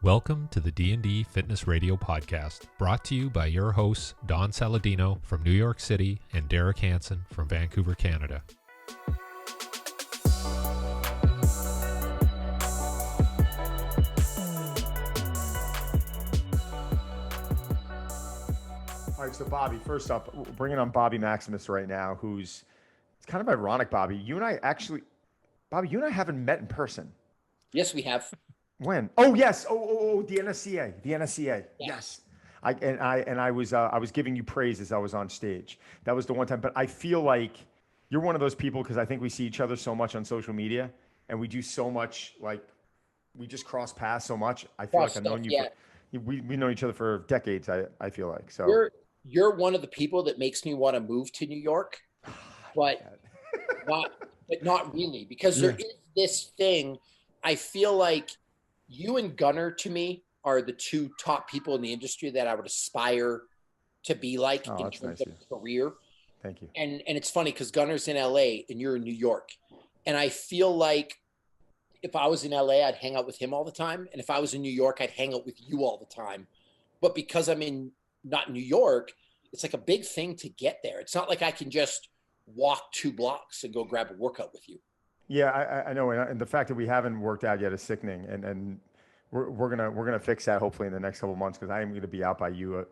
Welcome to the D&D Fitness Radio podcast, brought to you by your hosts, Don Saladino from New York City and Derek Hansen from Vancouver, Canada. All right, so Bobby, first up, we're bringing on Bobby Maximus right now, it's kind of ironic, Bobby. You and I haven't met in person. Yes, we have. When? Oh, yes. The NSCA. Yes. I was giving you praise as I was on stage. That was the one time, but I feel like you're one of those people because I think we see each other so much on social media and we do so much, like we just cross paths so much. I feel like I've known you. Yeah. We've known each other for decades. I feel like so. You're one of the people that makes me want to move to New York, but not really, because there is this thing. I feel like you and Gunnar, to me, are the two top people in the industry that I would aspire to be like in terms of career. Thank you. And it's funny because Gunnar's in LA and you're in New York. And I feel like if I was in LA, I'd hang out with him all the time. And if I was in New York, I'd hang out with you all the time. But because I'm not New York, it's like a big thing to get there. It's not like I can just walk 2 blocks and go grab a workout with you. Yeah, I know, and the fact that we haven't worked out yet is sickening, and we're gonna fix that hopefully in the next couple of months because I am gonna be out by you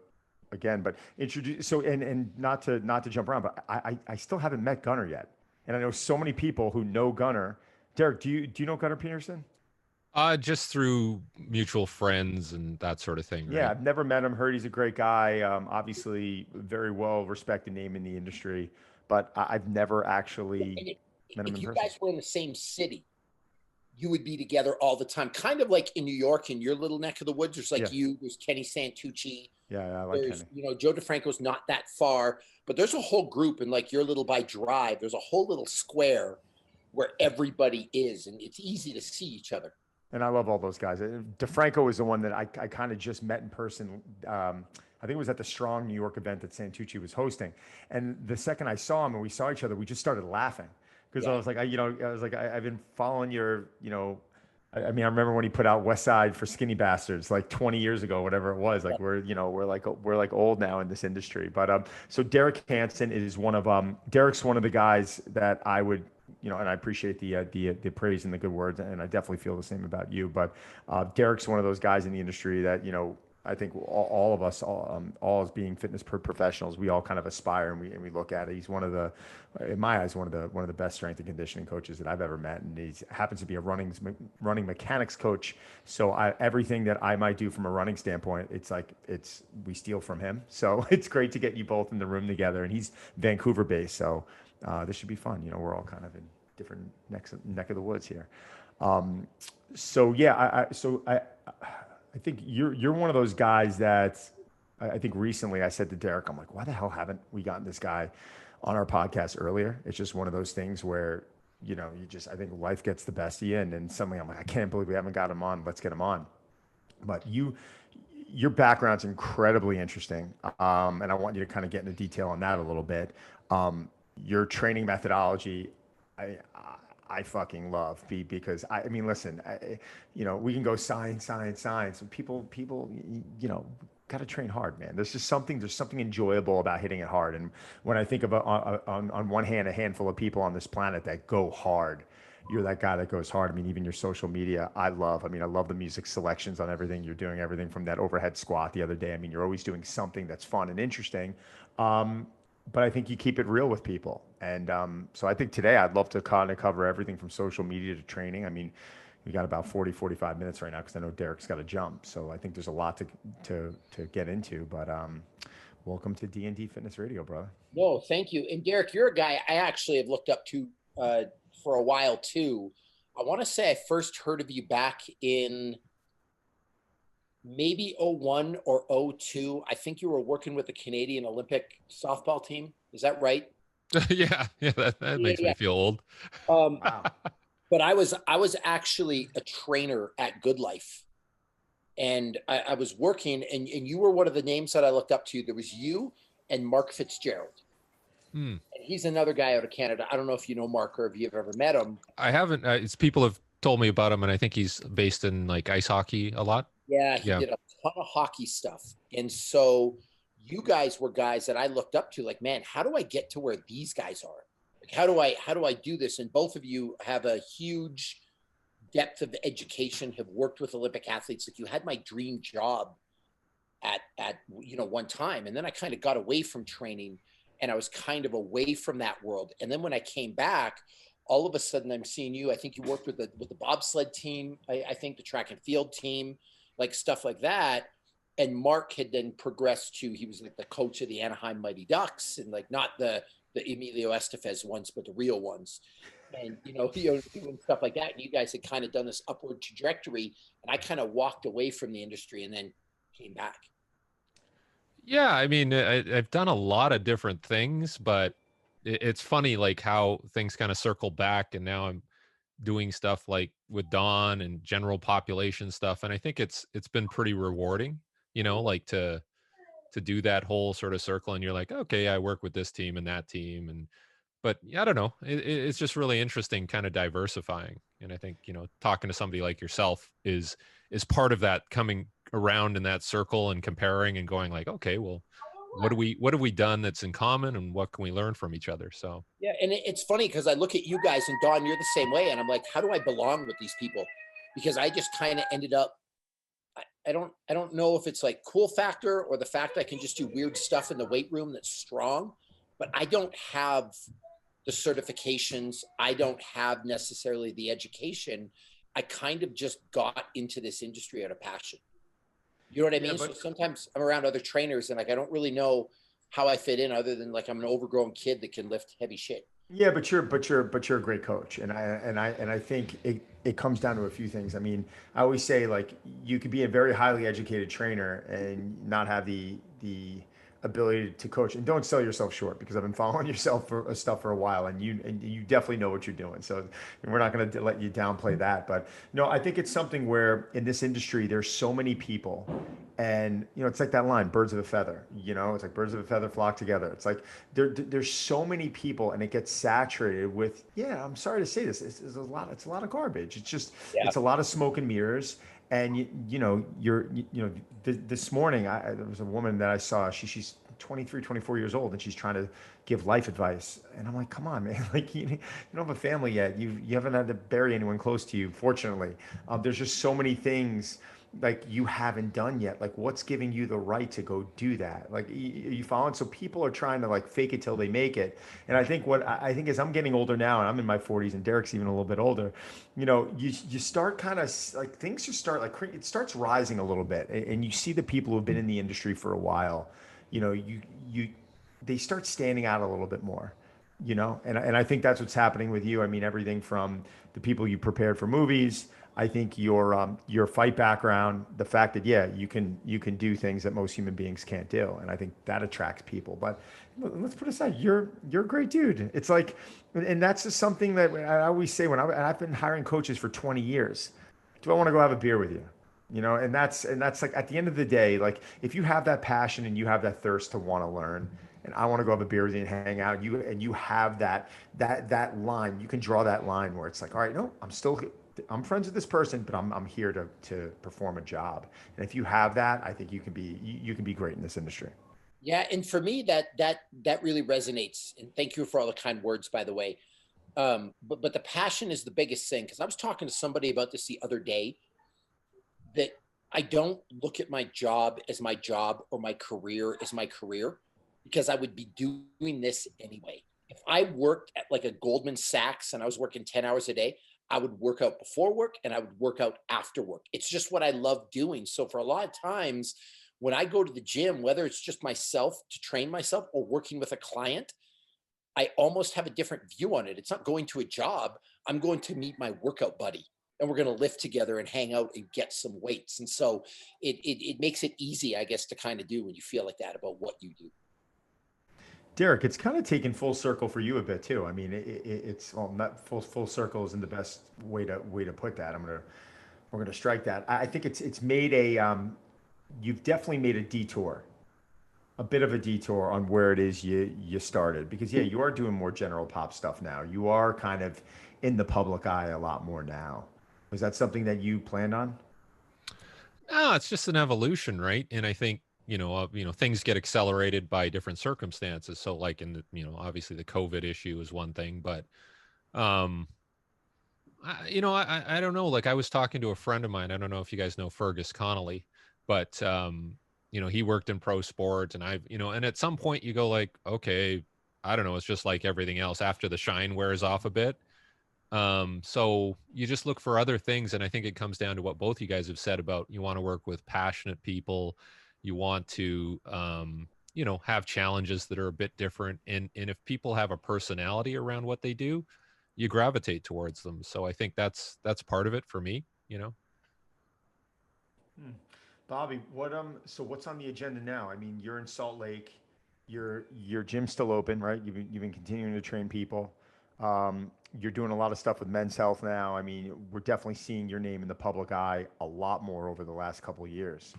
again. But introduce and not to jump around, but I still haven't met Gunnar yet, and I know so many people who know Gunnar. Derek, do you know Gunnar Peterson? Just through mutual friends and that sort of thing. Right? Yeah, I've never met him. Heard he's a great guy. Obviously, very well respected name in the industry, but I've never actually. If you guys were in the same city, you would be together all the time. Kind of like in New York, in your little neck of the woods. There's there's Kenny Santucci. Yeah, I like Kenny. Joe DeFranco's not that far, but there's a whole group in like your little by Drive. There's a whole little square where everybody is, and it's easy to see each other. And I love all those guys. DeFranco is the one that I kind of just met in person. I think it was at the Strong New York event that Santucci was hosting. And the second I saw him and we saw each other, we just started laughing. Because I was like, I've been following your, I remember when he put out West Side for Skinny Bastards like 20 years ago, whatever it was. Like we're like old now in this industry. But so Derek Hansen is Derek's one of the guys that I would, and I appreciate the praise and the good words, and I definitely feel the same about you. But Derek's one of those guys in the industry that I think all of us, all as being fitness professionals, we all kind of aspire and we look at it. He's one of the, in my eyes, one of the best strength and conditioning coaches that I've ever met, and he happens to be a running mechanics coach. So everything that I might do from a running standpoint, we steal from him. So it's great to get you both in the room together, and he's Vancouver based, so this should be fun. We're all kind of in different neck of the woods here. I think you're one of those guys that I think recently I said to Derek, I'm like, why the hell haven't we gotten this guy on our podcast earlier? It's just one of those things where, I think life gets the best of you. And then suddenly I'm like, I can't believe we haven't got him on. Let's get him on. But your background's incredibly interesting. And I want you to kind of get into detail on that a little bit. Your training methodology, I fucking love because listen, we can go science. And people, got to train hard, man. There's something enjoyable about hitting it hard. And when I think of on one hand, a handful of people on this planet that go hard, you're that guy that goes hard. Even your social media, I love the music selections on everything. You're doing everything from that overhead squat the other day. You're always doing something that's fun and interesting. But I think you keep it real with people. And so I think today I'd love to kind of cover everything from social media to training. We got about 45 minutes right now because I know Derek's got to jump. So I think there's a lot to get into. But welcome to D&D Fitness Radio, brother. No, thank you. And Derek, you're a guy I actually have looked up to for a while too. I want to say I first heard of you back in maybe 01 or 02. I think you were working with the Canadian Olympic softball team. Is that right? Yeah, that makes me feel old. Wow. But I was actually a trainer at Good Life, and I was working, and you were one of the names that I looked up to. There was you and Mark Fitzgerald. And he's another guy out of Canada. I don't know if you know Mark or if you've ever met him. I haven't. People have told me about him, and I think he's based in like ice hockey a lot. Yeah, he Yeah. did a ton of hockey stuff. And so you guys were guys that I looked up to, like, man, how do I get to where these guys are? Like, how do I do this? And both of you have a huge depth of education, have worked with Olympic athletes. Like, you had my dream job at one time. And then I kind of got away from training, and I was kind of away from that world. And then when I came back, all of a sudden I'm seeing you. I think you worked with the bobsled team. I think the track and field team, like stuff like that. And Mark had then progressed to, he was like the coach of the Anaheim Mighty Ducks, and like not the Emilio Estevez ones, but the real ones. And, doing stuff like that. And you guys had kind of done this upward trajectory. And I kind of walked away from the industry and then came back. Yeah, I mean, I've done a lot of different things, but it's funny like how things kind of circle back, and now I'm doing stuff like with Don and general population stuff, and I think it's been pretty rewarding, like to do that whole sort of circle, and you're like, okay, I work with this team and that team, and but yeah, I don't know, it's just really interesting, kind of diversifying, and I think talking to somebody like yourself is part of that, coming around in that circle and comparing and going like, okay, well, what have we done that's in common, and what can we learn from each other? So Yeah, and it's funny because I look at you guys, and Don, you're the same way, and I'm like, how do I belong with these people? Because I just kind of ended up, I don't know if it's like cool factor or the fact I can just do weird stuff in the weight room that's strong, but I don't have the certifications. I don't have necessarily the education. I kind of just got into this industry out of passion. You know what I mean? So sometimes I'm around other trainers and like I don't really know how I fit in, other than like I'm an overgrown kid that can lift heavy shit. Yeah, but you're a great coach, and I think it comes down to a few things. I mean, I always say like you could be a very highly educated trainer and not have the ability to coach. And don't sell yourself short, because I've been following yourself for stuff for a while, and you definitely know what you're doing. So we're not going to let you downplay that. But no, I think it's something where in this industry there's so many people, and it's like that line, birds of a feather. It's like birds of a feather flock together. It's like there's so many people, and it gets saturated with, yeah, I'm sorry to say this, it's a lot of garbage. It's just, it's a lot of smoke and mirrors. And this morning, there was a woman that I saw. She's 23, 24 years old, and she's trying to give life advice. And I'm like, come on, man! Like you don't have a family yet. You haven't had to bury anyone close to you. Fortunately, there's just so many things like you haven't done yet. Like, what's giving you the right to go do that? Like, you following? So people are trying to like fake it till they make it. And I think as I'm getting older now, and I'm in my 40s, and Derek's even a little bit older, you start kind of like things just start like it starts rising a little bit, and you see the people who've been in the industry for a while, they start standing out a little bit more. And I think that's what's happening with you. I mean, everything from the people you prepared for movies. I think your fight background, the fact that you can do things that most human beings can't do, and I think that attracts people. But let's put aside, you're a great dude. It's like, and that's just something that I always say when I've been hiring coaches for 20 years. Do I want to go have a beer with you? And that's like at the end of the day, like if you have that passion and you have that thirst to want to learn, and I want to go have a beer with you and hang out, you have that line, you can draw that line where it's like, all right, no, I'm friends with this person, but I'm here to perform a job. And if you have that, I think you can be great in this industry. Yeah, and for me, that really resonates. And thank you for all the kind words, by the way. But the passion is the biggest thing, because I was talking to somebody about this the other day, that I don't look at my job as my job or my career as my career, because I would be doing this anyway. If I worked at like a Goldman Sachs and I was working 10 hours a day, I would work out before work and I would work out after work. It's just what I love doing. So for a lot of times when I go to the gym, whether it's just myself to train myself or working with a client, I almost have a different view on it. It's not going to a job. I'm going to meet my workout buddy, and we're going to lift together and hang out and get some weights. And so it makes it easy, I guess, to kind of do when you feel like that about what you do. Derek, it's kind of taken full circle for you a bit too. I mean, it's well, not full circle isn't the best way to put that. We're gonna strike that. I think it's made you've definitely made a detour, a bit of a detour on where it is you started, because you are doing more general pop stuff now. You are kind of in the public eye a lot more now. Was that something that you planned on? No, it's just an evolution, right? And I think, things get accelerated by different circumstances. So like in the, obviously the COVID issue is one thing, but um I don't know. Like I was talking to a friend of mine. I don't know if you guys know Fergus Connolly, but he worked in pro sports, and and at some point you go like, okay, I don't know. It's just like everything else. After the shine wears off a bit, so you just look for other things, and I think it comes down to what both you guys have said about you want to work with passionate people, you want to have challenges that are a bit different, and if people have a personality around what they do, you gravitate towards them. So I think that's part of it for me. Hmm. Bobby, so what's on the agenda now? I mean, you're in Salt Lake, your gym's still open, right? You've been continuing to train people. You're doing a lot of stuff with Men's Health now. I mean, we're definitely seeing your name in the public eye a lot more over the last couple of years.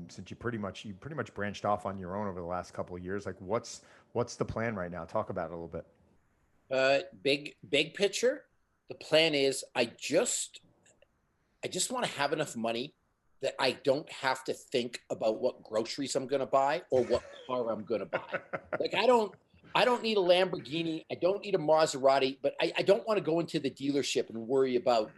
Since you pretty much branched off on your own over the last couple of years. Like, what's the plan right now? Talk about it a little bit. Big picture. The plan is I just want to have enough money that I don't have to think about what groceries I'm going to buy or what car I'm going to buy. Like I don't need a Lamborghini. I don't need a Maserati, but I don't want to go into the dealership and worry about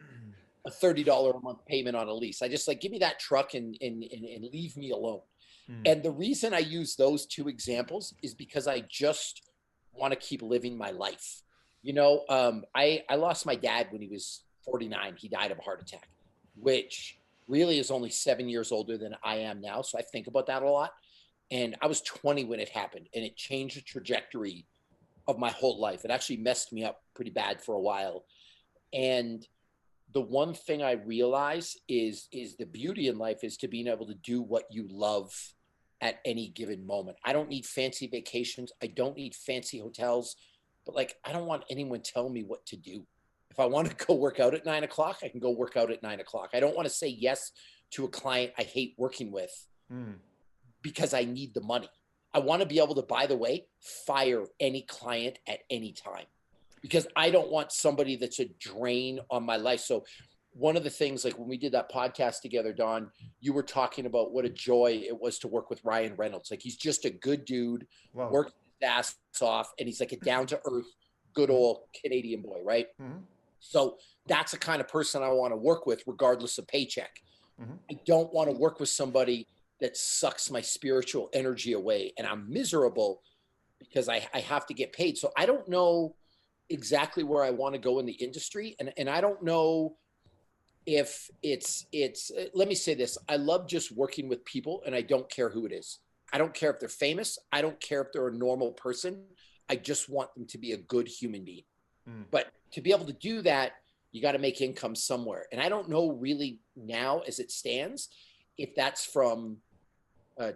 a $30 a month payment on a lease. I just like, give me that truck and leave me alone. Hmm. And the reason I use those two examples is because I just want to keep living my life. I lost my dad when he was 49. He died of a heart attack, which really is only 7 years older than I am now. So I think about that a lot. And I was 20 when it happened, and it changed the trajectory of my whole life. It actually messed me up pretty bad for a while. And the one thing I realize is the beauty in life is to being able to do what you love at any given moment. I don't need fancy vacations. I don't need fancy hotels, but like, I don't want anyone telling me what to do. If I want to go work out at 9 o'clock, I can go work out at 9 o'clock. I don't want to say yes to a client I hate working with Hmm. because I need the money. I want to be able to, by the way, fire any client at any time because I don't want somebody that's a drain on my life. So one of the things, like when we did that podcast together, Don, you were talking about what a joy it was to work with Ryan Reynolds. Like he's just a good dude, Well, works his ass off, and he's like a down to earth, good old Canadian boy, right? hmm. So that's the kind of person I want to work with, regardless of paycheck. Hmm. I don't want to work with somebody that sucks my spiritual energy away and I'm miserable because I have to get paid. So I don't know exactly where I want to go in the industry. And I don't know if it's, let me say this. I love just working with people and I don't care who it is. I don't care if they're famous. I don't care if they're a normal person. I just want them to be a good human being. Mm. But to be able to do that, you got to make income somewhere. And I don't know really now as it stands, if that's from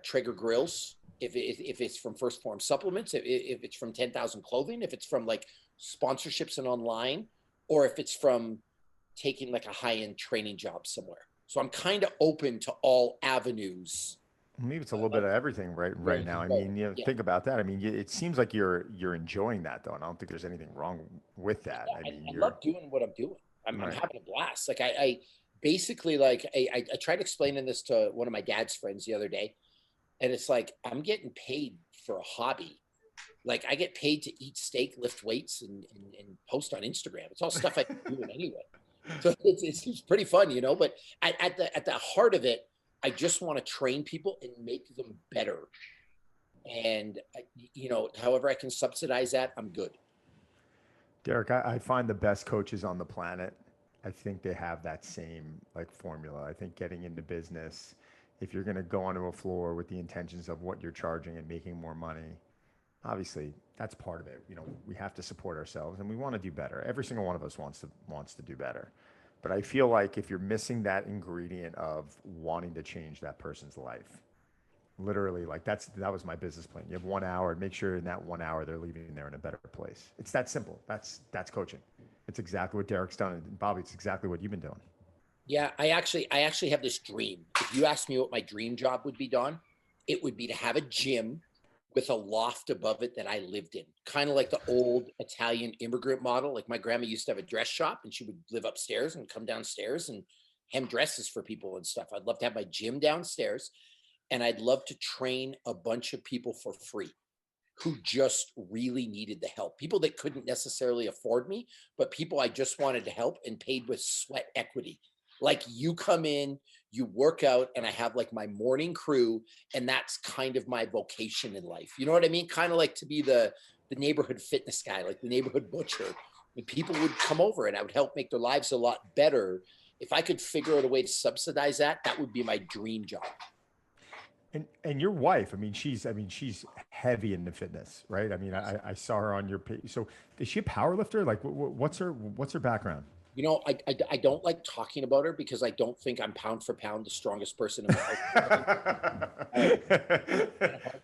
Traeger grills, if it's from First Form supplements, if it's from 10,000 clothing, if it's from like sponsorships and online, or if it's from taking like a high-end training job somewhere. So I'm kind of open to all avenues. Maybe it's a little bit of everything right now. I mean, Yeah. think about that. I mean, it seems like you're enjoying that though, and I don't think there's anything wrong with that. Yeah, I mean, I love doing what I'm doing. I'm right. having a blast. Like I basically like I tried explaining this to one of my dad's friends the other day, and it's like I'm getting paid for a hobby. Like I get paid to eat steak, lift weights, and post on Instagram. It's all stuff I'm doing anyway. So it's pretty fun, But at the heart of it, I just want to train people and make them better. And however I can subsidize that, I'm good. Derek, I find the best coaches on the planet. I think they have that same like formula. I think getting into business, if you're going to go onto a floor with the intentions of what you're charging and making more money, obviously that's part of it. We have to support ourselves and we want to do better. Every single one of us wants to do better. But I feel like if you're missing that ingredient of wanting to change that person's life, literally, like that was my business plan. You have 1 hour, and make sure in that 1 hour they're leaving there in a better place. It's that simple. That's coaching. It's exactly what Derek's done, and Bobby, it's exactly what you've been doing. Yeah, I actually have this dream. If you asked me what my dream job would be, Don, it would be to have a gym with a loft above it that I lived in, kind of like the old Italian immigrant model. Like my grandma used to have a dress shop and she would live upstairs and come downstairs and hem dresses for people and stuff. I'd love to have my gym downstairs, and I'd love to train a bunch of people for free who just really needed the help. People that couldn't necessarily afford me, but people I just wanted to help and paid with sweat equity. Like you come in, you work out, and I have like my morning crew, and that's kind of my vocation in life. You know what I mean? Kind of like to be the neighborhood fitness guy, like the neighborhood butcher. And people would come over and I would help make their lives a lot better. If I could figure out a way to subsidize that, that would be my dream job. And your wife, she's heavy into fitness, right? I saw her on your page. So is she a power lifter? Like what's her background? You know, I don't like talking about her because I don't think I'm pound for pound the strongest person in my life.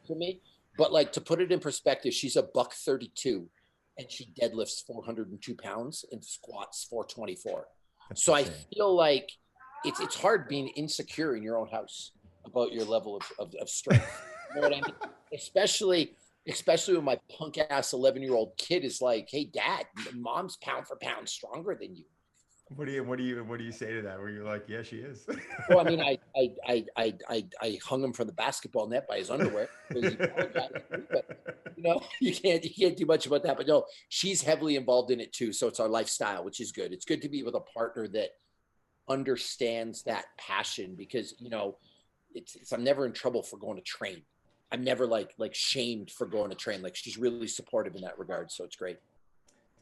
For me, but like to put it in perspective, she's a buck 32, and she deadlifts 402 pounds and squats 424. So I feel like it's hard being insecure in your own house about your level of strength. You know what I mean? Especially when my punk ass 11-year-old kid is like, "Hey, Dad, Mom's pound for pound stronger than you." What do you say to that? Where you're like, yeah, she is. Well, I mean, I hung him from the basketball net by his underwear. But, you know, you can't do much about that. But no, she's heavily involved in it too. So it's our lifestyle, which is good. It's good to be with a partner that understands that passion, because you know, it's I'm never in trouble for going to train. I'm never like shamed for going to train. Like she's really supportive in that regard. So it's great.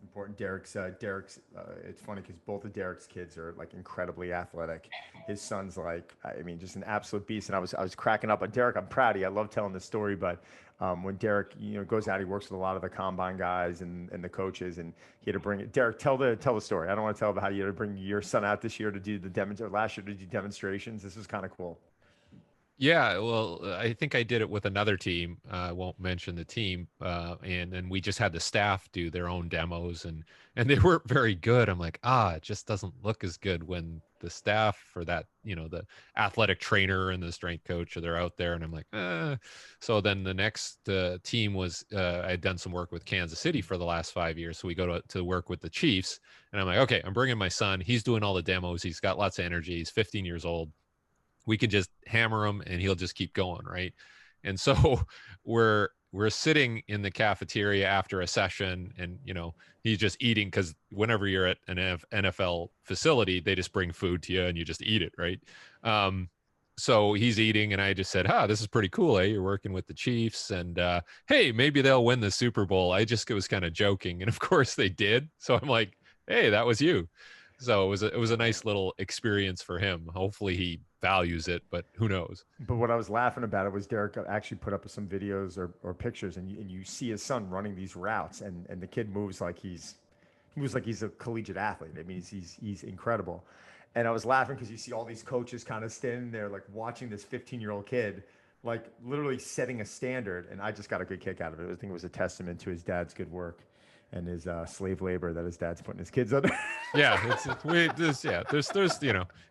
Important. Derek's it's funny because both of Derek's kids are like incredibly athletic. His son's like, just an absolute beast. And I was cracking up on Derek. I'm proud of you. I love telling this story, but when Derek, goes out, he works with a lot of the combine guys and the coaches, and he had to bring it. Derek, tell the story. I don't want to tell about how you had to bring your son out this year to do last year to do demonstrations. This was kind of cool. Yeah, well, I think I did it with another team. I won't mention the team, and then we just had the staff do their own demos, and they weren't very good. I'm like, it just doesn't look as good when the staff for that, the athletic trainer and the strength coach, they're out there, and I'm like, So then the next team was I had done some work with Kansas City for the last 5 years, so we go to work with the Chiefs, and I'm like, okay, I'm bringing my son. He's doing all the demos. He's got lots of energy. He's 15 years old. We could just hammer him and he'll just keep going, right? And so we're sitting in the cafeteria after a session, and he's just eating, because whenever you're at an NFL facility, they just bring food to you and you just eat it, right? So he's eating, and I just said, this is pretty cool, eh? You're working with the Chiefs, and hey, maybe they'll win the Super Bowl. I just was kind of joking, and of course they did. So I'm like, hey, that was you. So it was a nice little experience for him. Hopefully he values it, but who knows? But what I was laughing about it was Derek actually put up some videos or pictures, and you see his son running these routes, and the kid moves like he's a collegiate athlete. He's incredible. And I was laughing because you see all these coaches kind of standing there like watching this 15-year-old kid like literally setting a standard, and I just got a good kick out of it. I think it was a testament to his dad's good work and his slave labor that his dad's putting his kids under. There's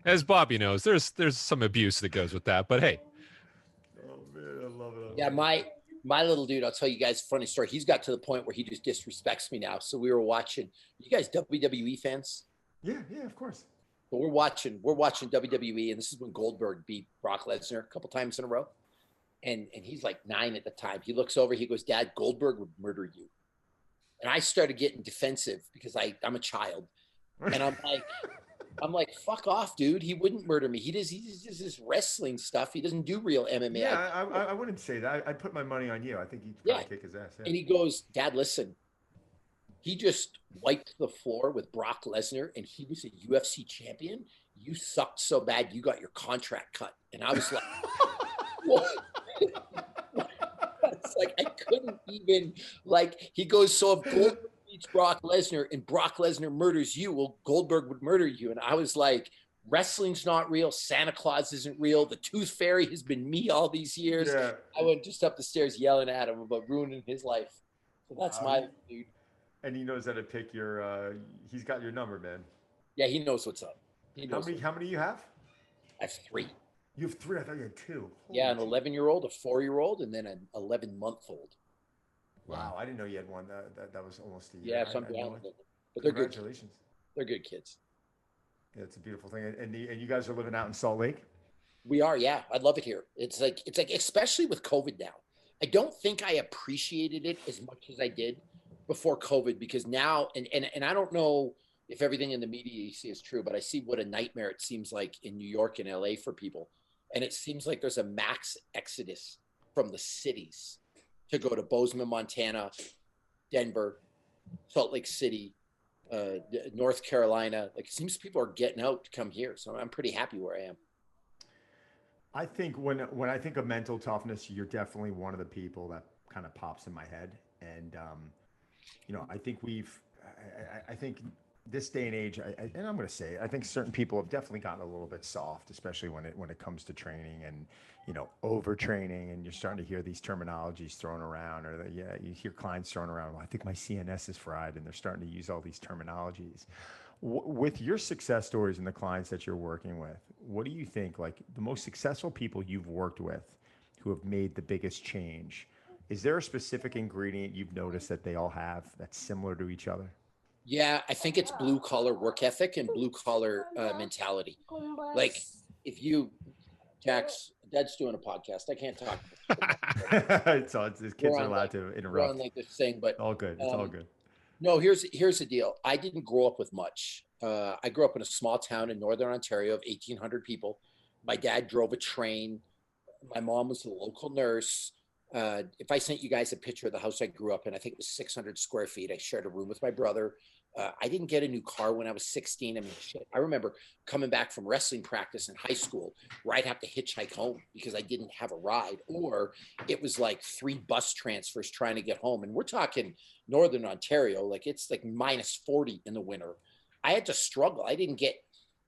as Bobby knows, there's some abuse that goes with that, but hey. Oh man, I love it. Yeah, my little dude, I'll tell you guys a funny story. He's got to the point where he just disrespects me now. So we were watching. You guys WWE fans? Yeah, of course. But we're watching WWE, and this is when Goldberg beat Brock Lesnar a couple times in a row. And he's like 9 at the time. He looks over, he goes, "Dad, Goldberg would murder you." And I started getting defensive because I'm a child. And I'm like, fuck off, dude. He wouldn't murder me. He does this wrestling stuff. He doesn't do real MMA. Yeah, I wouldn't say that. I'd put my money on you. I think he'd probably kick his ass. Yeah. And he goes, "Dad, listen. He just wiped the floor with Brock Lesnar, and he was a UFC champion. You sucked so bad, you got your contract cut." And I was like, what? It's like I couldn't even he goes, "So if Goldberg beats Brock Lesnar and Brock Lesnar murders you, well, Goldberg would murder you." And I was like, wrestling's not real. Santa Claus isn't real. The Tooth Fairy has been me all these years. Yeah. I went just up the stairs yelling at him about ruining his life. So that's my dude. And he knows how to pick your he's got your number, man. Yeah, he knows what's up. How many do you have? I have 3. You have 3. I thought you had 2. Yeah, an 11-year-old, a 4-year-old, and then an 11-month-old. Wow, I didn't know you had one. That was almost a year. Yeah, so I'm down with it. But Congratulations. They're good kids. Yeah, it's a beautiful thing. And you guys are living out in Salt Lake? We are, yeah. I love it here. It's like especially with COVID now. I don't think I appreciated it as much as I did before COVID, because now and I don't know if everything in the media you see is true, but I see what a nightmare it seems like in New York and LA for people. And it seems like there's a max exodus from the cities to go to Bozeman, Montana, Denver, Salt Lake City, North Carolina. Like, it seems people are getting out to come here. So I'm pretty happy where I am. I think when I think of mental toughness, you're definitely one of the people that kind of pops in my head. And, I think I think this day and age, and I'm going to say, I think certain people have definitely gotten a little bit soft, especially when it comes to training and, overtraining, and you're starting to hear these terminologies thrown around, or you hear clients thrown around. Well, I think my CNS is fried, and they're starting to use all these terminologies. With your success stories and the clients that you're working with, what do you think, like, the most successful people you've worked with who have made the biggest change? Is there a specific ingredient you've noticed that they all have that's similar to each other? Yeah, I think it's blue collar work ethic and blue collar mentality. Like, if you, Jax, Dad's doing a podcast. I can't talk. His kids are alled to interrupt. We're on like this thing, but all good. It's all good. No, here's the deal. I didn't grow up with much. I grew up in a small town in northern Ontario of 1,800 people. My dad drove a train. My mom was the local nurse. If I sent you guys a picture of the house I grew up in, I think it was 600 square feet. I shared a room with my brother. I didn't get a new car when I was 16. I mean, shit, I remember coming back from wrestling practice in high school where I'd have to hitchhike home because I didn't have a ride, or it was like 3 bus transfers trying to get home. And we're talking northern Ontario, like it's like minus 40 in the winter. I had to struggle. I didn't get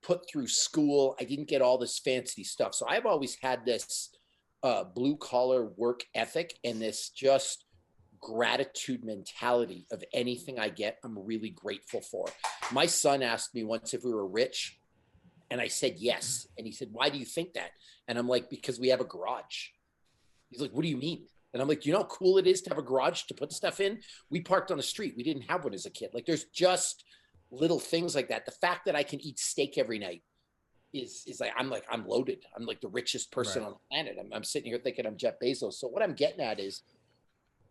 put through school. I didn't get all this fancy stuff. So I've always had this blue collar work ethic and this just gratitude mentality of anything I get, I'm really grateful for. My son asked me once if we were rich, and I said yes. And he said, "Why do you think that?" And I'm like, "Because we have a garage." He's like, "What do you mean?" And I'm like, "Do you know how cool it is to have a garage to put stuff in? We parked on the street. We didn't have one as a kid." Like, there's just little things like that. The fact that I can eat steak every night is like, I'm loaded. I'm like the richest person on the planet. I'm sitting here thinking I'm Jeff Bezos. So what I'm getting at is,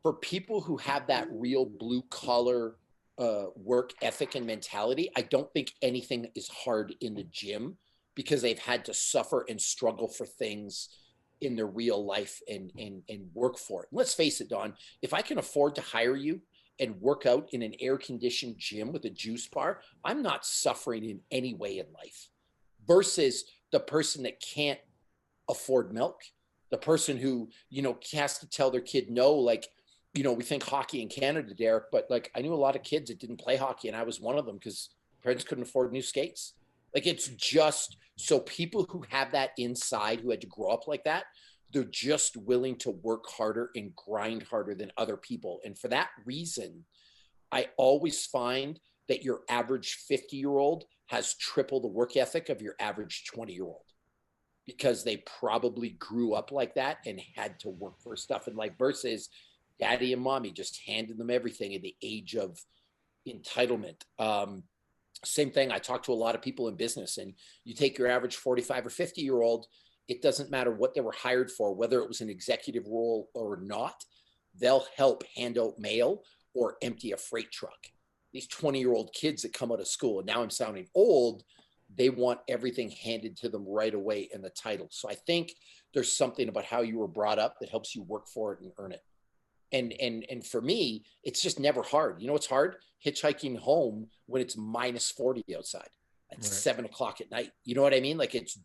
for people who have that real blue collar work ethic and mentality, I don't think anything is hard in the gym because they've had to suffer and struggle for things in their real life and work for it. Let's face it, Don, if I can afford to hire you and work out in an air-conditioned gym with a juice bar, I'm not suffering in any way in life, versus the person that can't afford milk, the person who, has to tell their kid no. Like, we think hockey in Canada, Derek, but like, I knew a lot of kids that didn't play hockey, and I was one of them because parents couldn't afford new skates. Like, it's just, so people who have that inside, who had to grow up like that, they're just willing to work harder and grind harder than other people. And for that reason, I always find that your average 50-year-old has triple the work ethic of your average 20-year-old, because they probably grew up like that and had to work for stuff in life, versus daddy and mommy just handed them everything at the age of entitlement. Same thing. I talk to a lot of people in business, and you take your average 45 or 50-year-old, it doesn't matter what they were hired for, whether it was an executive role or not, they'll help hand out mail or empty a freight truck. These 20-year-old kids that come out of school, and now I'm sounding old, they want everything handed to them right away in the title. So I think there's something about how you were brought up that helps you work for it and earn it. And for me, it's just never hard. You know what's hard? Hitchhiking home when it's minus 40 outside at 7 o'clock at night. You know what I mean? Like, it's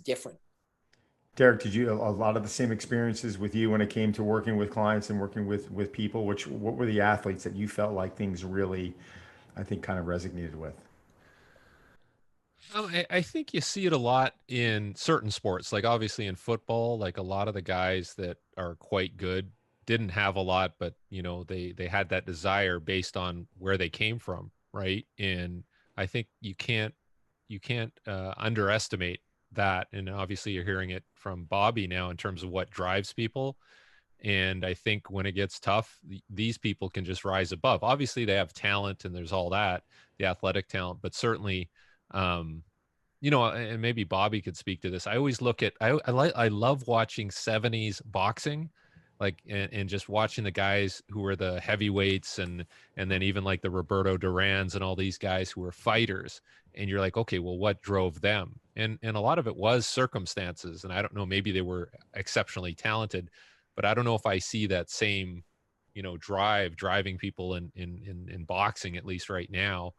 different. Derek, did you have a lot of the same experiences with you when it came to working with clients and working with people? What were the athletes that you felt like things really, I think, kind of resonated with? I think you see it a lot in certain sports, like obviously in football, like a lot of the guys that are quite good didn't have a lot, but they had that desire based on where they came from, right? And I think you can't underestimate that. And obviously you're hearing it from Bobby now in terms of what drives people. And I think when it gets tough, these people can just rise above. Obviously they have talent and there's all that, the athletic talent, but certainly, you know, and maybe Bobby could speak to this. I always look at, I love watching 70s boxing, like, and just watching the guys who were the heavyweights and then even like the Roberto Durans and all these guys who were fighters. And you're like, okay, well, what drove them? And a lot of it was circumstances. And I don't know, maybe they were exceptionally talented, but I don't know if I see that same, you know, driving people in boxing, at least right now.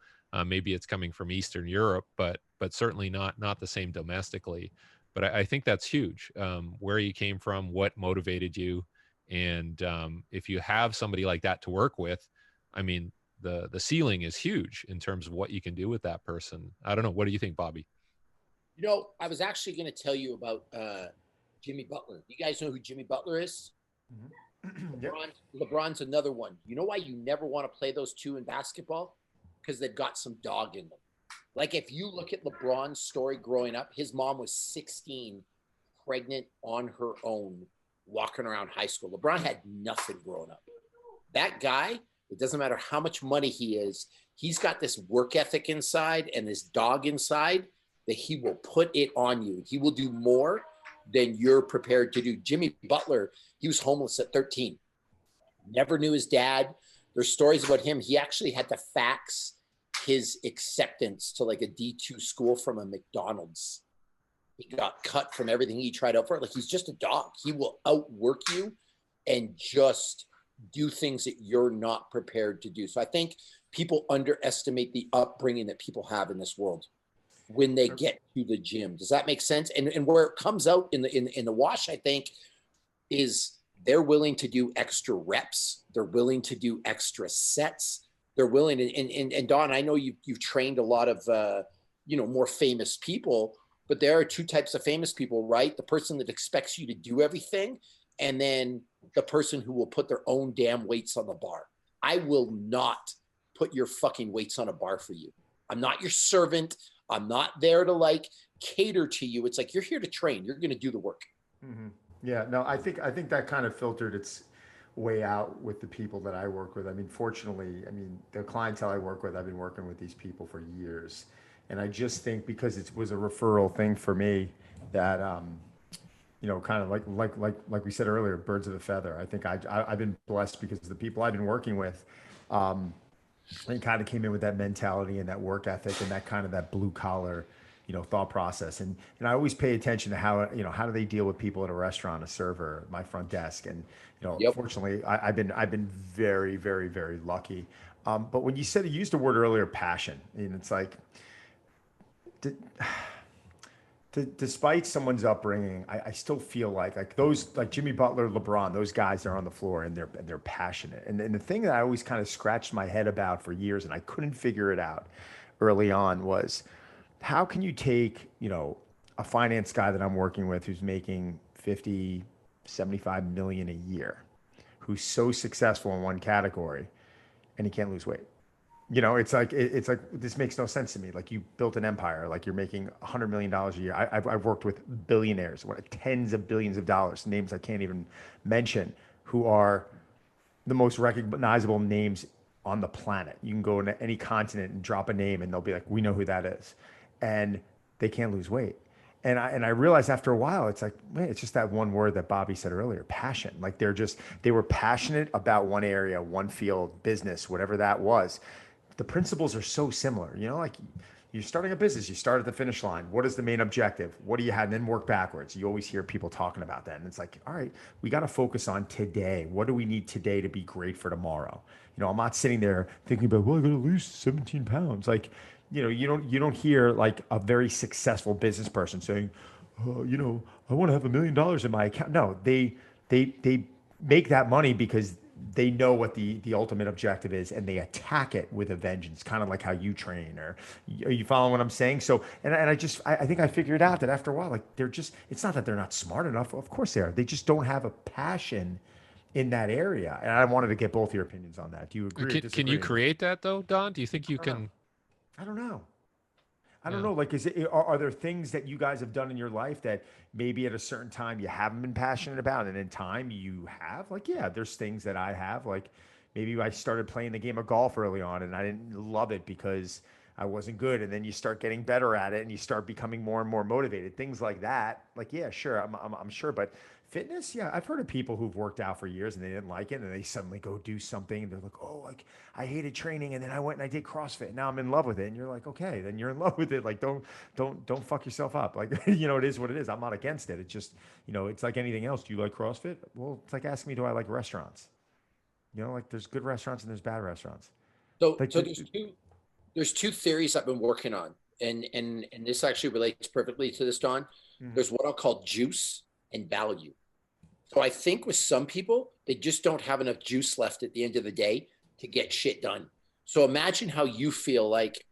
Maybe it's coming from Eastern Europe, but certainly not the same domestically. But I think that's huge. Where you came from, what motivated you, and if you have somebody like that to work with, I mean, the ceiling is huge in terms of what you can do with that person. I don't know. What do you think, Bobby? You know, I was actually going to tell you about Jimmy Butler. You guys know who Jimmy Butler is? Mm-hmm. Yep. LeBron's another one. You know why you never want to play those two in basketball? Because they've got some dog in them. Like if you look at LeBron's story growing up, his mom was 16, pregnant on her own, walking around high school. LeBron had nothing growing up. That guy, it doesn't matter how much money he is, he's got this work ethic inside and this dog inside that he will put it on you. He will do more than you're prepared to do. Jimmy Butler, he was homeless at 13. Never knew his dad. There's stories about him. He actually had to fax his acceptance to like a D2 school from a McDonald's. He got cut from everything he tried out for. Like he's just a dog. He will outwork you and just do things that you're not prepared to do. So I think people underestimate the upbringing that people have in this world when they get to the gym. Does that make sense? And where it comes out in the wash, I think, is they're willing to do extra reps. They're willing to do extra sets. They're willing. And Don, I know you've trained a lot of, more famous people, but there are two types of famous people, right? The person that expects you to do everything, and then the person who will put their own damn weights on the bar. I will not put your fucking weights on a bar for you. I'm not your servant. I'm not there to like cater to you. It's like, you're here to train. You're going to do the work. Mm-hmm. Yeah, no, I think that kind of filtered its way out with the people that I work with. I mean, fortunately, the clientele I work with, I've been working with these people for years. And I just think because it was a referral thing for me that, kind of like we said earlier, birds of a feather. I think I've been blessed because the people I've been working with, and kind of came in with that mentality and that work ethic and that kind of that blue collar, thought process. And I always pay attention to how do they deal with people at a restaurant, a server, my front desk. And, Yep. Fortunately I've been very, very, very lucky. But when you used the word earlier, passion, and it's like, despite someone's upbringing, I still feel like those, like Jimmy Butler, LeBron, those guys are on the floor and they're passionate. And the thing that I always kind of scratched my head about for years, and I couldn't figure it out early on, was how can you take, a finance guy that I'm working with who's making 50, 75 million a year, who's so successful in one category, and he can't lose weight. It's like this makes no sense to me. Like, you built an empire, like you're making $100 million a year. I've worked with billionaires, tens of billions of dollars, names I can't even mention, who are the most recognizable names on the planet. You can go into any continent and drop a name and they'll be like, we know who that is. And they can't lose weight. And I realized after a while, it's like, man, it's just that one word that Bobby said earlier, passion. Like they were passionate about one area, one field, business, whatever that was. The principles are so similar, like you're starting a business, you start at the finish line. What is the main objective? What do you have? And then work backwards. You always hear people talking about that. And it's like, all right, we got to focus on today. What do we need today to be great for tomorrow? I'm not sitting there thinking about, well, I got to lose 17 pounds. Like, you don't hear like a very successful business person saying, I want to have $1 million in my account. No, they make that money because they know what the ultimate objective is, and they attack it with a vengeance, kind of like how you train. Or are you following what I'm saying? So, and I think I figured out that after a while, like it's not that they're not smart enough. Of course they are. They just don't have a passion in that area. And I wanted to get both your opinions on that. Do you agree or disagree? Can you create that though, Don? Do you think you can? I don't know. I don't Yeah. know. Like, are there things that you guys have done in your life that maybe at a certain time you haven't been passionate about, and in time you have? Like, yeah, there's things that I have. Like, maybe I started playing the game of golf early on, and I didn't love it because I wasn't good, and then you start getting better at it, and you start becoming more and more motivated. Things like that. Like, yeah, sure, I'm sure, but fitness, yeah, I've heard of people who've worked out for years and they didn't like it, and they suddenly go do something, and they're like, oh, like I hated training, and then I went and I did CrossFit, and now I'm in love with it. And you're like, okay, then you're in love with it. Like, don't fuck yourself up. Like, it is what it is. I'm not against it. It's just, it's like anything else. Do you like CrossFit? Well, it's like asking me, do I like restaurants? Like there's good restaurants and there's bad restaurants. So, Like, so there's two theories I've been working on, and this actually relates perfectly to this, Don. Mhm. There's what I'll call juice and value. So I think with some people, they just don't have enough juice left at the end of the day to get shit done. So imagine how you feel like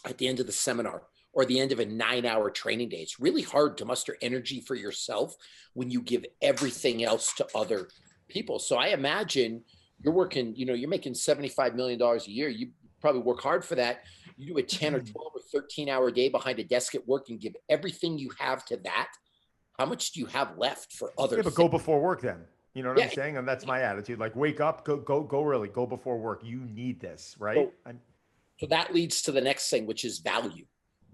at the end of the seminar or the end of a 9-hour training day. It's really hard to muster energy for yourself when you give everything else to other people. So I imagine you're working, you're making $75 million a year. You probably work hard for that. You do a 10 or 12 or 13-hour day behind a desk at work and give everything you have to that. How much do you have left for other Yeah, but things? go before work then. You know what I'm Yeah. saying? And that's my attitude. Like, wake up, go early, go before work. You need this, right? So, so that leads to the next thing, which is value.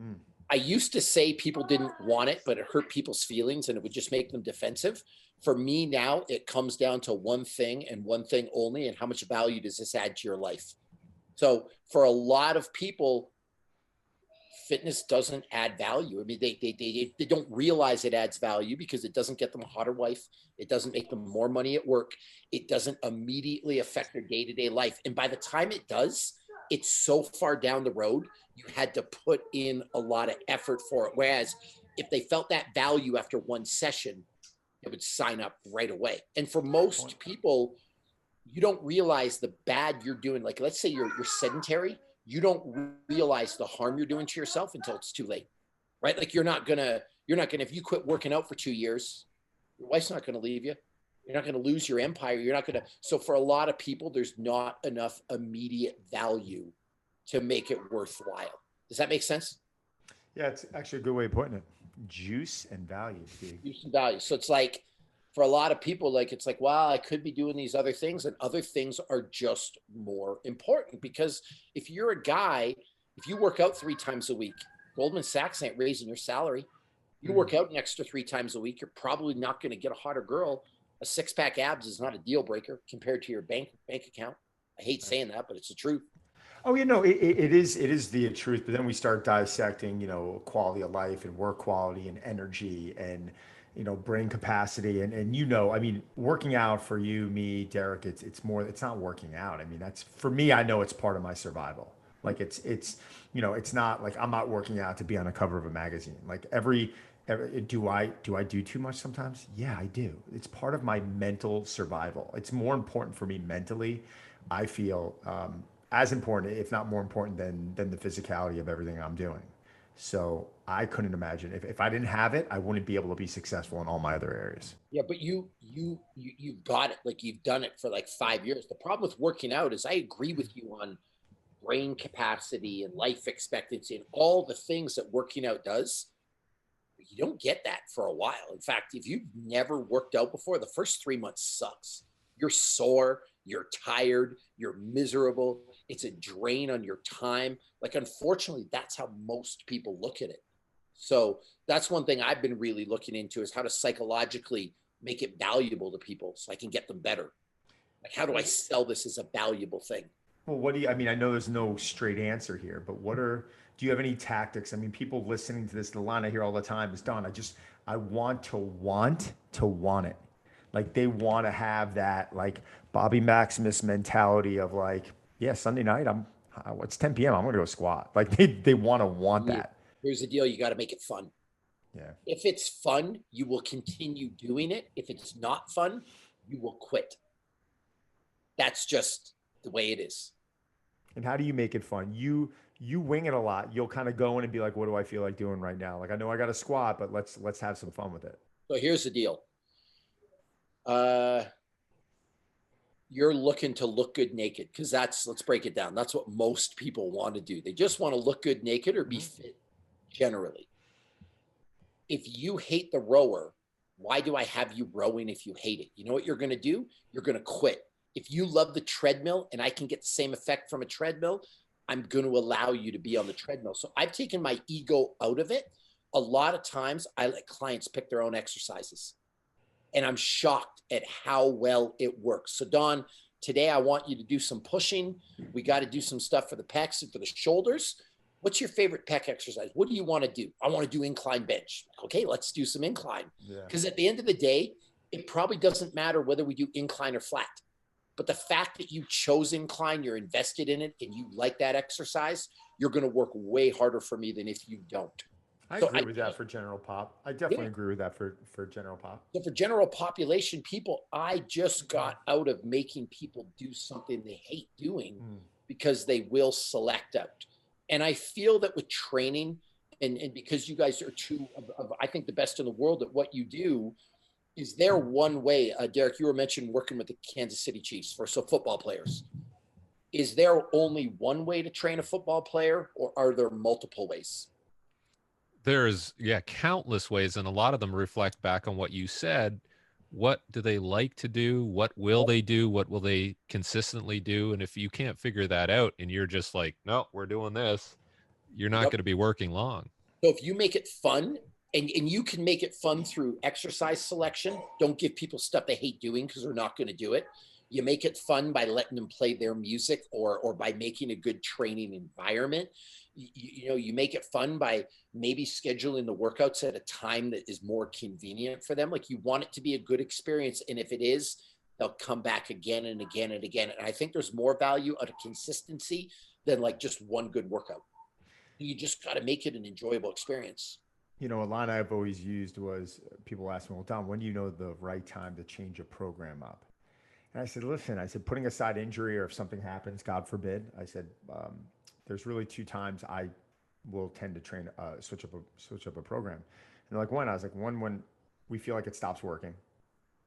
Mm. I used to say people didn't want it, but it hurt people's feelings and it would just make them defensive. For me now, it comes down to one thing and one thing only, and how much value does this add to your life? So for a lot of people, fitness doesn't add value. I mean, they don't realize it adds value because it doesn't get them a hotter wife. It doesn't make them more money at work. It doesn't immediately affect their day-to-day life. And by the time it does, it's so far down the road, you had to put in a lot of effort for it. Whereas if they felt that value after one session, they would sign up right away. And for most people, you don't realize the bad you're doing. Like, let's say you're sedentary. You don't realize the harm you're doing to yourself until it's too late, right? Like you're not gonna, if you quit working out for 2 years, your wife's not gonna leave you. You're not gonna lose your empire. You're not gonna. So for a lot of people, there's not enough immediate value to make it worthwhile. Does that make sense? Yeah, it's actually a good way of putting it. Juice and value, Steve. Use and value. So it's like, for a lot of people, like it's like, wow, I could be doing these other things, and other things are just more important. Because if you're a guy, if you work out 3 times a week, Goldman Sachs ain't raising your salary. You work out an extra 3 times a week, you're probably not going to get a hotter girl. A 6-pack abs is not a deal breaker compared to your bank account. I hate saying that, but it's the truth. Oh, it is the truth. But then we start dissecting, quality of life and work quality and energy and brain capacity and I mean, working out for you, me, Derek, it's more, it's not working out. I mean, that's for me, I know it's part of my survival. Like it's not like I'm not working out to be on a cover of a magazine. Like every do I do too much sometimes? Yeah, I do. It's part of my mental survival. It's more important for me mentally. I feel as important, if not more important than the physicality of everything I'm doing. So I couldn't imagine if I didn't have it, I wouldn't be able to be successful in all my other areas. Yeah, but you've got it. Like you've done it for like 5 years. The problem with working out is I agree with you on brain capacity and life expectancy and all the things that working out does. But you don't get that for a while. In fact, if you've never worked out before, the first 3 months sucks. You're sore, you're tired, you're miserable. It's a drain on your time. Like, unfortunately, that's how most people look at it. So that's one thing I've been really looking into, is how to psychologically make it valuable to people so I can get them better. Like, how do I sell this as a valuable thing? Well, I mean, I know there's no straight answer here, but do you have any tactics? I mean, people listening to this, the line I hear all the time is, Don, I want to want it. Like they want to have that like Bobby Maximus mentality of like, yeah, Sunday night, it's 10 p.m. I'm going to go squat. Like they want that. Here's the deal. You got to make it fun. Yeah. If it's fun, you will continue doing it. If it's not fun, you will quit. That's just the way it is. And how do you make it fun? You wing it a lot. You'll kind of go in and be like, what do I feel like doing right now? Like, I know I got to squat, but let's have some fun with it. So here's the deal. You're looking to look good naked, because let's break it down. That's what most people want to do. They just want to look good naked or be fit. generally. If you hate the rower, why do I have you rowing if you hate it? You know what you're going to do? You're going to quit. If you love the treadmill and I can get the same effect from a treadmill, I'm going to allow you to be on the treadmill. So I've taken my ego out of it. A lot of times I let clients pick their own exercises, and I'm shocked at how well it works. So Don, today I want you to do some pushing. We got to do some stuff for the pecs and for the shoulders. What's your favorite pec exercise? What do you want to do? I want to do incline bench. Okay, let's do some incline. Because at the end of the day, it probably doesn't matter whether we do incline or flat. But the fact that you chose incline, you're invested in it, and you like that exercise, you're going to work way harder for me than if you don't. I agree with that for general pop. I definitely agree with that for general pop. So for general population people, I just got out of making people do something they hate doing because they will select out. And I feel that with training, and because you guys are two of, I think, the best in the world at what you do, is there one way, Derek, you were mentioning working with the Kansas City Chiefs for football players. Is there only one way to train a football player, or are there multiple ways? There's, countless ways, and a lot of them reflect back on what you said. What do they like to do? What will they do? What will they consistently do? And if you can't figure that out and you're just like, no, we're doing this, you're not going to be working long. So if you make it fun, and you can make it fun through exercise selection, don't give people stuff they hate doing because they're not going to do it. You make it fun by letting them play their music, or by making a good training environment. You make it fun by maybe scheduling the workouts at a time that is more convenient for them. Like, you want it to be a good experience. And if it is, they'll come back again and again and again. And I think there's more value out of consistency than like just one good workout. You just got to make it an enjoyable experience. A line I've always used was, people ask me, well, Don, when do you know the right time to change a program up? And I said, listen, putting aside injury, or if something happens, God forbid, I said, there's really two times I will tend to train, switch up a program. And they're like, when? I was like, one, when we feel like it stops working,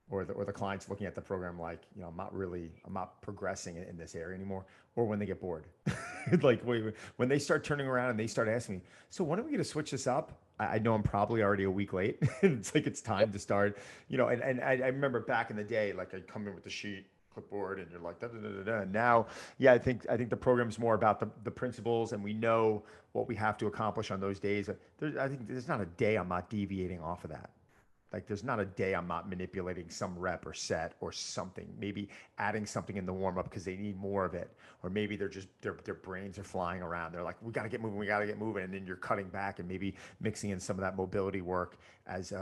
or the client's looking at the program like, I'm not progressing in this area anymore, or when they get bored. Like, when they start turning around and they start asking me, so when are we going to switch this up? I know I'm probably already a week late. It's like, it's time to start, and I remember back in the day, like, I'd come in with the sheet, clipboard, and you're like, da, da, da, da, da. And now, I think the program's more about the principles, and we know what we have to accomplish on those days. I think there's not a day I'm not deviating off of that. Like, there's not a day I'm not manipulating some rep or set or something, maybe adding something in the warm up because they need more of it. Or maybe they're just, their brains are flying around. They're like, we got to get moving. And then you're cutting back and maybe mixing in some of that mobility work as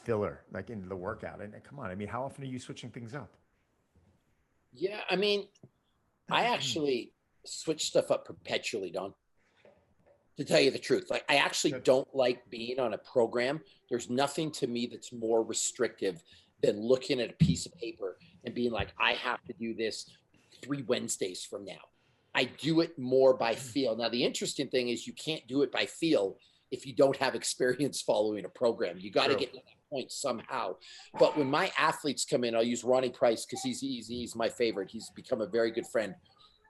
filler, like into the workout. And come on, how often are you switching things up? Yeah. I actually switch stuff up perpetually, Don. To tell you the truth, like, I actually don't like being on a program. There's nothing to me that's more restrictive than looking at a piece of paper and being like, I have to do this 3 Wednesdays from now. I do it more by feel. Now, the interesting thing is, you can't do it by feel if you don't have experience following a program. You got to get to that point somehow. But when my athletes come in, I'll use Ronnie Price because he's my favorite. He's become a very good friend.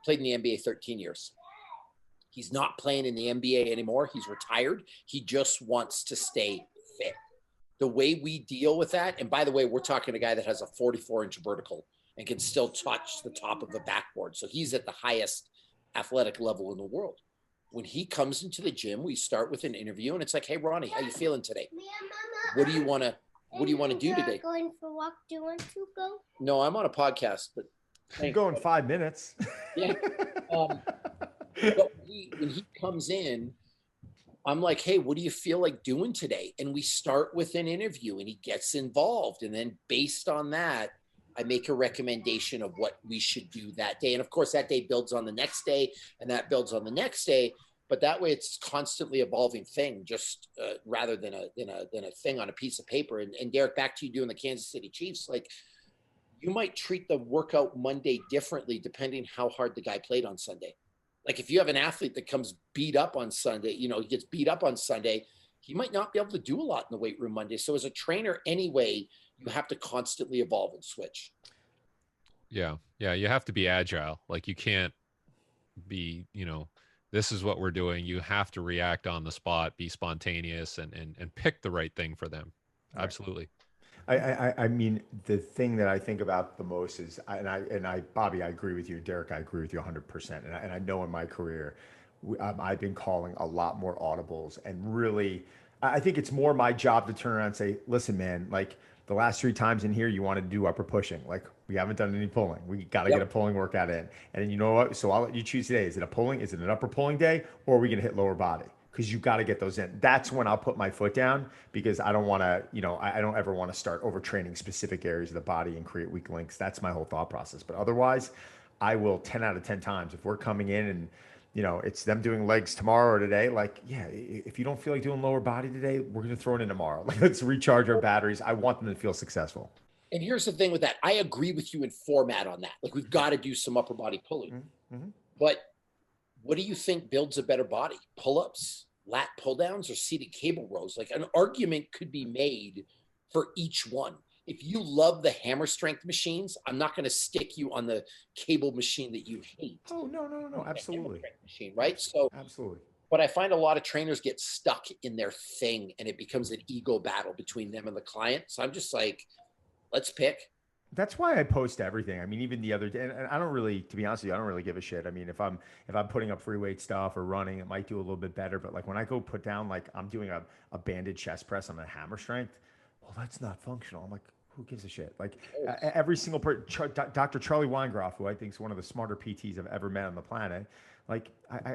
Played in the NBA 13 years. He's not playing in the NBA anymore. He's retired. He just wants to stay fit. The way we deal with that, and by the way, we're talking a guy that has a 44-inch vertical and can still touch the top of the backboard. So he's at the highest athletic level in the world. When he comes into the gym, we start with an interview, and it's like, hey, Ronnie, how you feeling today? What do you want to do today? Going for a walk. Do you want to go? No, I'm on a podcast, but you go in 5 minutes. Yeah. But when he comes in, I'm like, hey, what do you feel like doing today? And we start with an interview, and he gets involved. And then based on that, I make a recommendation of what we should do that day. And of course, that day builds on the next day, and that builds on the next day. But that way, it's constantly evolving thing, just rather than a thing on a piece of paper. And Derek, back to you doing the Kansas City Chiefs. Like, you might treat the workout Monday differently depending how hard the guy played on Sunday. Like, if you have an athlete that comes beat up on Sunday, he gets beat up on Sunday, he might not be able to do a lot in the weight room Monday. So as a trainer anyway, you have to constantly evolve and switch. Yeah. You have to be agile. Like, you can't be, this is what we're doing. You have to react on the spot, be spontaneous, and pick the right thing for them. Right. Absolutely. I mean, the thing that I think about the most is, Bobby, I agree with you. Derek, I agree with you 100%. And I know in my career, I've been calling a lot more audibles, and really, I think it's more my job to turn around and say, listen, man, like the last 3 times in here, you wanted to do upper pushing. Like we haven't done any pulling. We got to get a pulling workout in. And you know what? So I'll let you choose today. Is it a pulling? Is it an upper pulling day? Or are we going to hit lower body? Because you got to get those in. That's when I'll put my foot down, because I don't want to, I don't ever want to start overtraining specific areas of the body and create weak links. That's my whole thought process. But otherwise, I will 10 out of 10 times, if we're coming in and, it's them doing legs tomorrow or today, like, yeah, if you don't feel like doing lower body today, we're going to throw it in tomorrow. Like, let's recharge our batteries. I want them to feel successful. And here's the thing with that. I agree with you in format on that. Like, we've got to do some upper body pulling. Mm-hmm. But what do you think builds a better body? Pull-ups, lat pull-downs, or seated cable rows? Like, an argument could be made for each one. If you love the hammer strength machines, I'm not going to stick you on the cable machine that you hate. Oh, no. Absolutely. Machine, right? So absolutely. But I find a lot of trainers get stuck in their thing, and it becomes an ego battle between them and the client. So I'm just like, let's pick. That's why I post everything. I mean, even the other day, and I don't really, to be honest with you, I don't really give a shit. I mean, if I'm putting up free weight stuff or running, it might do a little bit better. But like when I go put down, like I'm doing a banded chest press on a hammer strength, well, that's not functional. I'm like, who gives a shit? Like every single person, Dr. Charlie Weingroff, who I think is one of the smarter PTs I've ever met on the planet. Like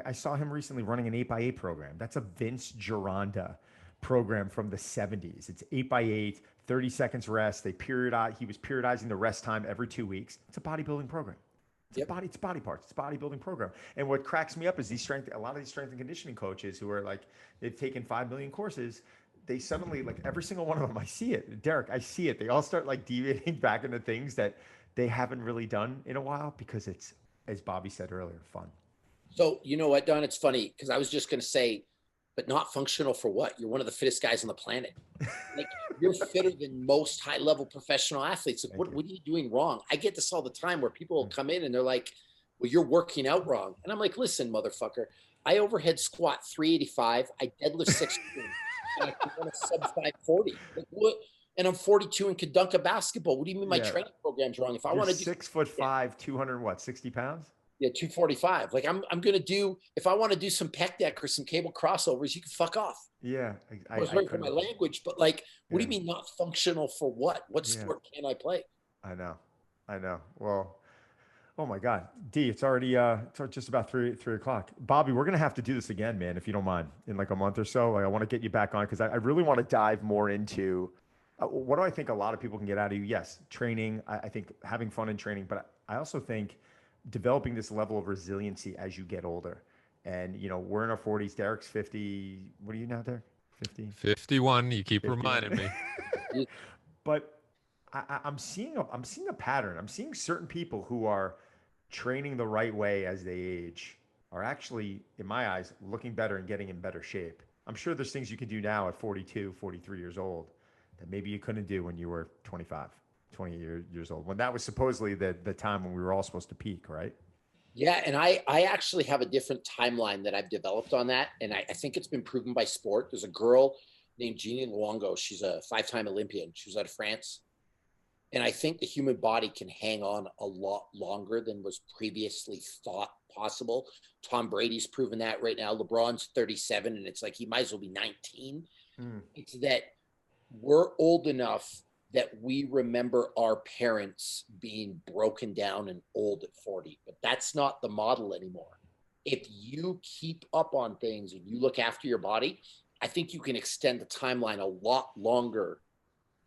I saw him recently running an 8x8 program. That's a Vince Gironda program from the 70s. It's 8x8, 30 seconds rest. He was periodizing the rest time every 2 weeks. It's a bodybuilding program. It's body parts. It's a bodybuilding program. And what cracks me up is a lot of these strength and conditioning coaches who are like, they've taken 5 million courses. They suddenly, like every single one of them, I see it. Derek, I see it. They all start like deviating back into things that they haven't really done in a while, because it's, as Bobby said earlier, fun. So you know what, Don? It's funny, because I was just going to say, but not functional for what? You're one of the fittest guys on the planet. Like, you're fitter than most high-level professional athletes. Like, what are you doing wrong? I get this all the time where people will come in and they're like, well, you're working out wrong. And I'm like, listen, motherfucker, I overhead squat 385. I deadlift 6. And I can run a sub 540. Like, what? And I'm 42 and could dunk a basketball. What do you mean my training program's wrong? If I want to do 6'5", 260 pounds. Yeah, 245. Like I'm gonna do, if I want to do some pec deck or some cable crossovers, you can fuck off. Yeah, I was sorry for my language, but like, what do you mean not functional for what? What sport can I play? I know. Well, oh my God, D, it's already just about 3 o'clock. Bobby, we're gonna have to do this again, man, if you don't mind, in like a month or so. Like, I want to get you back on, because I really want to dive more into what do I think a lot of people can get out of you. Yes, training. I think having fun in training, but I also think developing this level of resiliency as you get older. And, we're in our 40s. Derek's 50. What are you now, Derek? 50? 51. You keep 51. reminding me. But I'm seeing a pattern. I'm seeing certain people who are training the right way as they age are actually, in my eyes, looking better and getting in better shape. I'm sure there's things you can do now at 42, 43 years old that maybe you couldn't do when you were 25. 20 years old, when that was supposedly the time when we were all supposed to peak, right? Yeah, and I actually have a different timeline that I've developed on that, and I think it's been proven by sport. There's a girl named Jeannie Luongo. She's a 5-time Olympian. She was out of France. And I think the human body can hang on a lot longer than was previously thought possible. Tom Brady's proven that right now. LeBron's 37, and it's like he might as well be 19. It's that we're old enough that we remember our parents being broken down and old at 40, but that's not the model anymore. If you keep up on things and you look after your body, I think you can extend the timeline a lot longer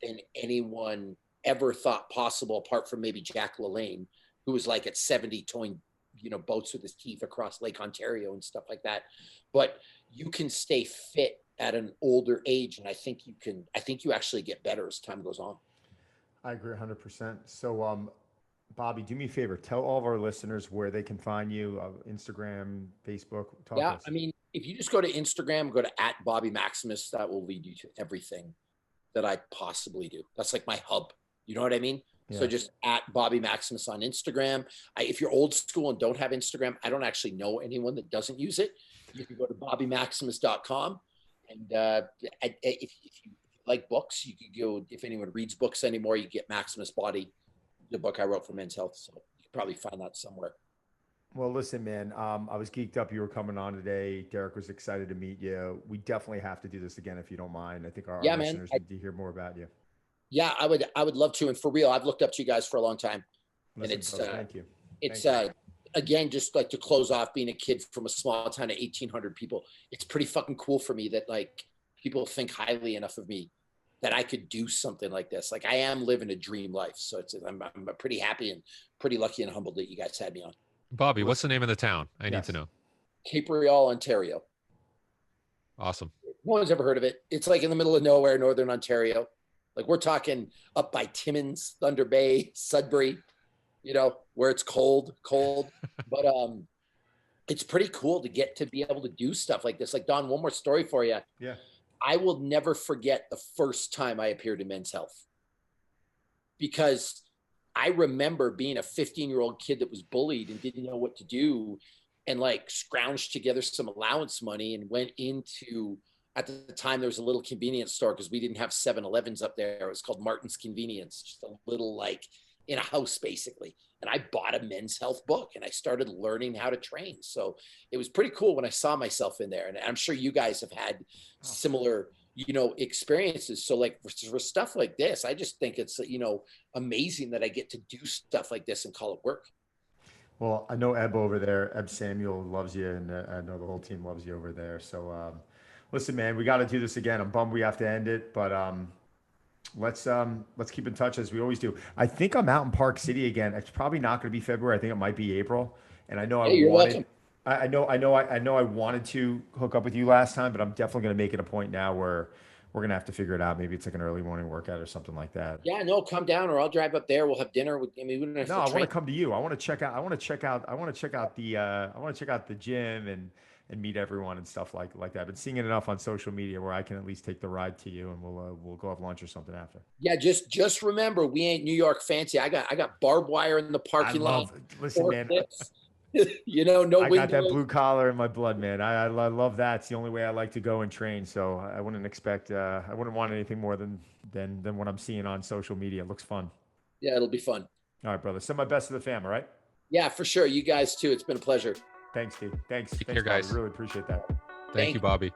than anyone ever thought possible, apart from maybe Jack LaLanne, who was like at 70 towing, boats with his teeth across Lake Ontario and stuff like that. But you can stay fit at an older age, and I think you actually get better as time goes on. I agree 100%. So, Bobby, do me a favor. Tell all of our listeners where they can find you, Instagram, Facebook. I mean, if you just go to Instagram, go to @Bobby Maximus, that will lead you to everything that I possibly do. That's like my hub. You know what I mean? So just at Bobby Maximus on Instagram. If you're old school and don't have Instagram, I don't actually know anyone that doesn't use it. You can go to bobbymaximus.com. And if you like books, you could go, if anyone reads books anymore, you get Maximus Body, the book I wrote for Men's Health. So you can probably find that somewhere. Well, listen, man, I was geeked up you were coming on today. Derek was excited to meet you. We definitely have to do this again if you don't mind. I think our listeners need to hear more about you. Yeah, I would love to. And for real, I've looked up to you guys for a long time. Listen, and it's brother, thank you. It's again, just like to close off, being a kid from a small town of 1,800 people, it's pretty fucking cool for me that like people think highly enough of me that I could do something like this. Like I am living a dream life. So I'm pretty happy and pretty lucky and humbled that you guys had me on. Bobby, what's the name of the town? I need to know. Cape Real, Ontario. Awesome. No one's ever heard of it. It's like in the middle of nowhere, Northern Ontario. Like we're talking up by Timmins, Thunder Bay, Sudbury, where it's cold, but it's pretty cool to get to be able to do stuff like this. Like Don, one more story for you. Yeah. I will never forget the first time I appeared in Men's Health, because I remember being a 15-year-old kid that was bullied and didn't know what to do, and like scrounged together some allowance money and went into, at the time there was a little convenience store because we didn't have 7-Elevens up there. It was called Martin's Convenience, just a little like in a house basically. And I bought a Men's Health book and I started learning how to train. So it was pretty cool when I saw myself in there. And I'm sure you guys have had similar, experiences. So like for stuff like this, I just think it's, amazing that I get to do stuff like this and call it work. Well, I know Eb over there, Eb Samuel loves you, and I know the whole team loves you over there. So listen, man, we got to do this again. I'm bummed we have to end it, but let's keep in touch as we always do. I think I'm out in Park City again. It's probably not going to be February. I think it might be April. And I know welcome. I know I wanted to hook up with you last time, but I'm definitely going to make it a point now where we're going to have to figure it out. Maybe it's like an early morning workout or something like that. Yeah, no, come down or I'll drive up there. We'll have dinner. We don't have I want to come to you. I want to check out the gym and meet everyone and stuff like that. I've been seeing it enough on social media where I can at least take the ride to you, and we'll go have lunch or something after. Yeah, just remember, we ain't New York fancy. I got barbed wire in the parking lot. Listen, man. No windows. I got that blue collar in my blood, man. I love that. It's the only way I like to go and train. So I wouldn't expect, I wouldn't want anything more than what I'm seeing on social media. It looks fun. Yeah, it'll be fun. All right, brother. Send my best to the fam, all right? Yeah, for sure. You guys too. It's been a pleasure. Thanks, Steve. Thanks. Take care, guys. Really appreciate that. Thank you, Bobby.